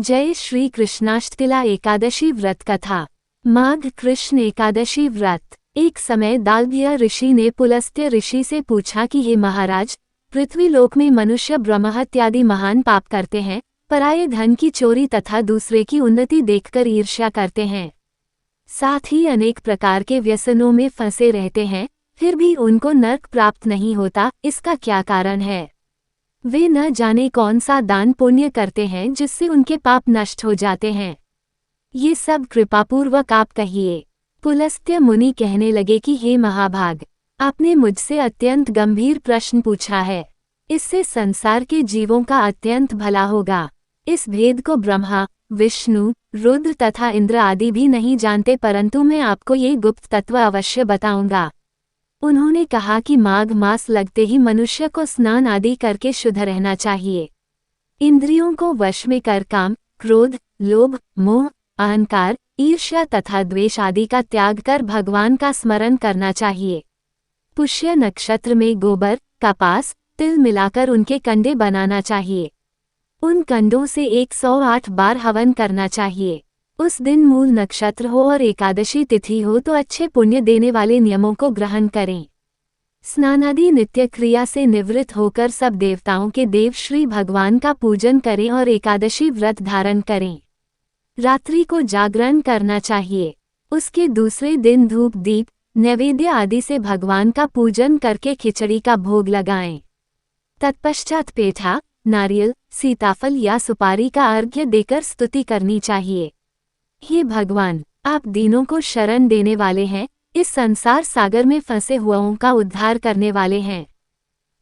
जय श्री कृष्णाष्टतिला एकादशी व्रत कथा। माघ कृष्ण एकादशी व्रत। एक समय दालभ्य ऋषि ने पुलस्त्य ऋषि से पूछा कि हे महाराज, पृथ्वी लोक में मनुष्य ब्रह्महत्यादि महान पाप करते हैं, पराये धन की चोरी तथा दूसरे की उन्नति देखकर ईर्ष्या करते हैं। साथ ही अनेक प्रकार के व्यसनों में फंसे रहते हैं, फिर भी उनको नरक प्राप्त नहीं होता। इसका क्या कारण है? वे न जाने कौन सा दान पुण्य करते हैं जिससे उनके पाप नष्ट हो जाते हैं। ये सब कृपापूर्वक आप कहिए। पुलस्त्य मुनि कहने लगे कि हे महाभाग, आपने मुझसे अत्यंत गंभीर प्रश्न पूछा है। इससे संसार के जीवों का अत्यंत भला होगा। इस भेद को ब्रह्मा, विष्णु, रुद्र तथा इंद्र आदि भी नहीं जानते, परंतु मैं आपको ये गुप्त तत्व अवश्य बताऊंगा। उन्होंने कहा कि माघ मास लगते ही मनुष्य को स्नान आदि करके शुद्ध रहना चाहिए। इंद्रियों को वश में कर काम, क्रोध, लोभ, मोह, अहंकार, ईर्ष्या तथा द्वेष आदि का त्याग कर भगवान का स्मरण करना चाहिए। पुष्य नक्षत्र में गोबर, कपास, तिल मिलाकर उनके कंडे बनाना चाहिए। उन कंडों से 108 बार हवन करना चाहिए। उस दिन मूल नक्षत्र हो और एकादशी तिथि हो तो अच्छे पुण्य देने वाले नियमों को ग्रहण करें। स्नानादि नित्य क्रिया से निवृत्त होकर सब देवताओं के देव श्री भगवान का पूजन करें और एकादशी व्रत धारण करें। रात्रि को जागरण करना चाहिए। उसके दूसरे दिन धूप दीप नैवेद्य आदि से भगवान का पूजन करके खिचड़ी का भोग लगाएं। तत्पश्चात पेठा, नारियल, सीताफल या सुपारी का अर्घ्य देकर स्तुति करनी चाहिए। हे भगवान, आप दीनों को शरण देने वाले हैं, इस संसार सागर में फंसे हुओं का उद्धार करने वाले हैं।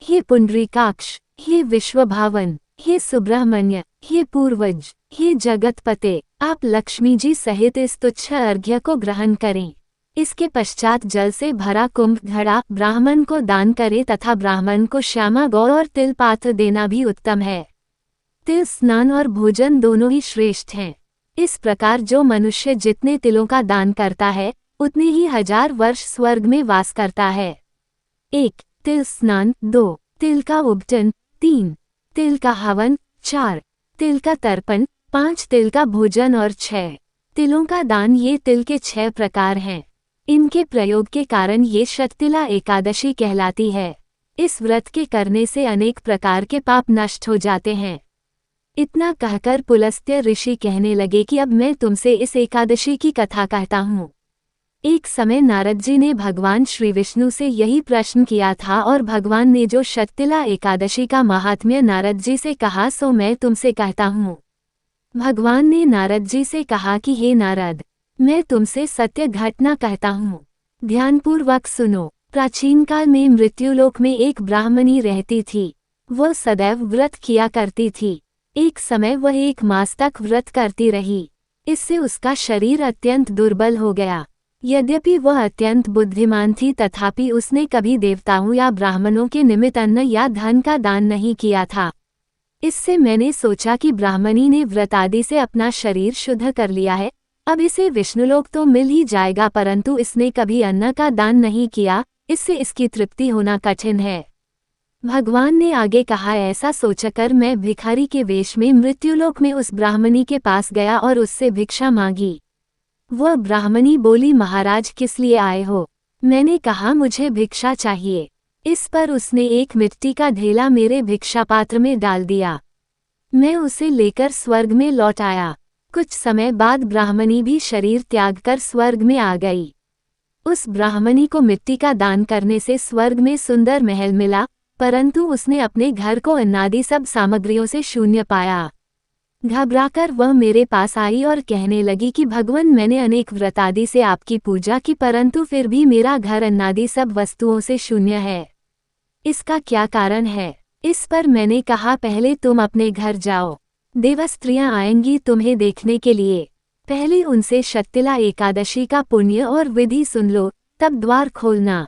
हे पुंडरीकाक्ष, हे विश्वभावन, हे सुब्रह्मण्य, हे पूर्वज, हे जगतपते, आप लक्ष्मी जी सहित इस तुच्छ अर्घ्य को ग्रहण करें। इसके पश्चात जल से भरा कुंभ घड़ा ब्राह्मण को दान करें तथा ब्राह्मण को श्यामा गौ और तिल पात्र देना भी उत्तम है। तिल स्नान और भोजन दोनों ही श्रेष्ठ हैं। इस प्रकार जो मनुष्य जितने तिलों का दान करता है उतने ही 1000 वर्ष स्वर्ग में वास करता है। 1. तिल स्नान। 2. तिल का उबटन। 3. तिल का हवन। 4. तिल का तर्पण। 5. तिल का भोजन और 6. तिलों का दान। ये तिल के 6 प्रकार हैं। इनके प्रयोग के कारण ये शततिला एकादशी कहलाती है। इस व्रत के करने से अनेक प्रकार के पाप नष्ट हो जाते हैं। इतना कहकर पुलस्त्य ऋषि कहने लगे कि अब मैं तुमसे इस एकादशी की कथा कहता हूँ। एक समय नारद जी ने भगवान श्री विष्णु से यही प्रश्न किया था और भगवान ने जो शततिला एकादशी का महात्म्य नारद जी से कहा सो मैं तुमसे कहता हूँ। भगवान ने नारद जी से कहा कि हे नारद, मैं तुमसे सत्य घटना कहता हूँ, ध्यानपूर्वक सुनो। प्राचीन काल में मृत्युलोक में एक ब्राह्मणी रहती थी। वह सदैव व्रत किया करती थी। एक समय वह 1 मास तक व्रत करती रही। इससे उसका शरीर अत्यंत दुर्बल हो गया। यद्यपि वह अत्यंत बुद्धिमान थी तथापि उसने कभी देवताओं या ब्राह्मणों के निमित्त अन्न या धन का दान नहीं किया था। इससे मैंने सोचा कि ब्राह्मणी ने व्रत आदि से अपना शरीर शुद्ध कर लिया है, अब इसे विष्णुलोक तो मिल ही जाएगा, परंतु इसने कभी अन्न का दान नहीं किया, इससे इसकी तृप्ति होना कठिन है। भगवान ने आगे कहा, ऐसा सोचकर मैं भिखारी के वेश में मृत्युलोक में उस ब्राह्मणी के पास गया और उससे भिक्षा मांगी। वह ब्राह्मणी बोली, महाराज किस लिए आए हो? मैंने कहा, मुझे भिक्षा चाहिए। इस पर उसने एक मिट्टी का ढेला मेरे भिक्षा पात्र में डाल दिया। मैं उसे लेकर स्वर्ग में लौट आया। कुछ समय बाद ब्राह्मणी भी शरीर त्याग कर स्वर्ग में आ गई। उस ब्राह्मणी को मिट्टी का दान करने से स्वर्ग में सुंदर महल मिला, परंतु उसने अपने घर को अन्नादि सब सामग्रियों से शून्य पाया। घबराकर वह मेरे पास आई और कहने लगी कि भगवान, मैंने अनेक व्रत आदि से आपकी पूजा की, परंतु फिर भी मेरा घर अन्नादि सब वस्तुओं से शून्य है। इसका क्या कारण है? इस पर मैंने कहा, पहले तुम अपने घर जाओ, देवस्त्रियां आएंगी तुम्हें देखने के लिए। पहले उनसे शततिला एकादशी का पुण्य और विधि सुन लो, तब द्वार खोलना।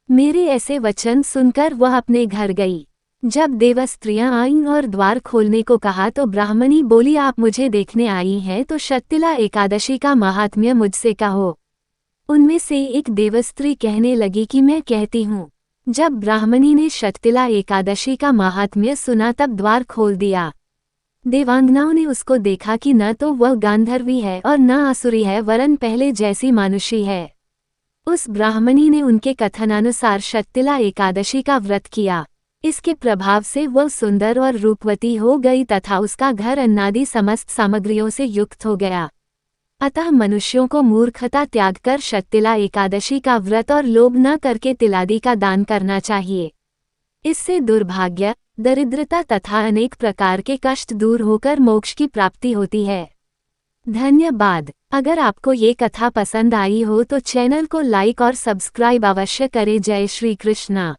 मेरे ऐसे वचन सुनकर वह अपने घर गई। जब देवस्त्रियां आईं और द्वार खोलने को कहा तो ब्राह्मणी बोली, आप मुझे देखने आई हैं तो शततिला एकादशी का महात्म्य मुझसे कहो। उनमें से एक देवस्त्री कहने लगी कि मैं कहती हूँ। जब ब्राह्मणी ने शततिला एकादशी का महात्म्य सुना तब द्वार खोल दिया। देवांगनाओं ने उसको देखा कि न तो वह गांधर्वी है और न आसुरी है, वरन पहले जैसी मानुषी है। उस ब्राह्मणी ने उनके कथनानुसार शक्तिला एकादशी का व्रत किया। इसके प्रभाव से वह सुंदर और रूपवती हो गई तथा उसका घर अन्नादि समस्त सामग्रियों से युक्त हो गया। अतः मनुष्यों को मूर्खता त्याग कर शक्तिला एकादशी का व्रत और लोभ न करके तिलादि का दान करना चाहिए। इससे दुर्भाग्य, दरिद्रता तथा अनेक प्रकार के कष्ट दूर होकर मोक्ष की प्राप्ति होती है। धन्यवाद। अगर आपको ये कथा पसंद आई हो तो चैनल को लाइक और सब्सक्राइब अवश्य करें। जय श्री कृष्णा।